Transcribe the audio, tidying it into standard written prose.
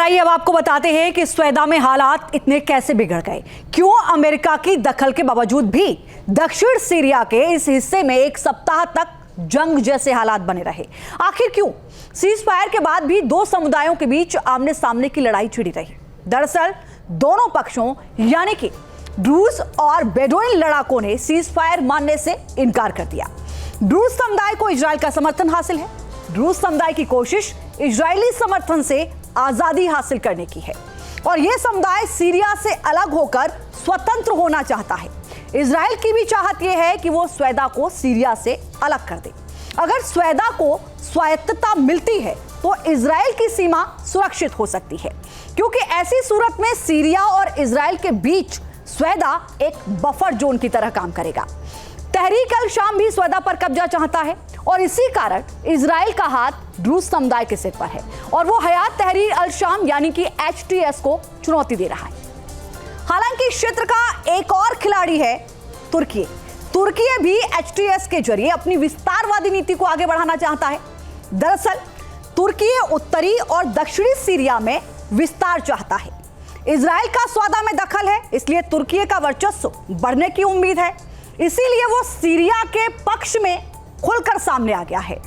आइए अब आपको बताते हैं कि स्वेदा में हालात इतने कैसे बिगड़ गए। क्यों अमेरिका की दखल के बावजूद भी दक्षिण सीरिया के इस हिस्से में एक सप्ताह तक जंग जैसे हालात बने रहे। आखिर क्यों सीज फायर के बाद भी दो समुदायों के बीच आमने सामने की लड़ाई छिड़ी रही। दरअसल दोनों पक्षों यानी कि ड्रूज और बेडोइन लड़ाकों ने सीज फायर मानने से इनकार कर दिया। ड्रूज समुदाय को इजराइल का समर्थन हासिल है। ड्रूज समुदाय की कोशिश इजरायली समर्थन से आजादी हासिल करने की है और यह समुदाय सीरिया से अलग होकर स्वतंत्र होना चाहता है। इजराइल की भी चाहत यह है कि वो स्वेदा को सीरिया से अलग कर दे। अगर स्वेदा को स्वायत्तता मिलती है तो इजराइल की सीमा सुरक्षित हो सकती है, क्योंकि ऐसी सूरत में सीरिया और इजराइल के बीच स्वेदा एक बफर जोन की तरह काम करेगा। तहरीक अल शाम भी स्वेदा पर कब्जा चाहता है और इसी कारण इजराइल का हाथ ड्रूज समुदाय के सिर पर है और वो हयात तहरीर अल शाम यानी कि HTS को चुनौती दे रहा है। हालांकि इस क्षेत्र का एक और खिलाड़ी है तुर्की। तुर्की भी HTS के जरिए अपनी विस्तारवादी नीति को आगे बढ़ाना चाहता है। दरअसल तुर्की उत्तरी और दक्षिणी सीरिया में विस्तार चाहता है। इजराइल का स्वेदा में दखल है, इसलिए तुर्की का वर्चस्व बढ़ने की उम्मीद है। इसीलिए वो सीरिया के पक्ष में खुलकर सामने आ गया है।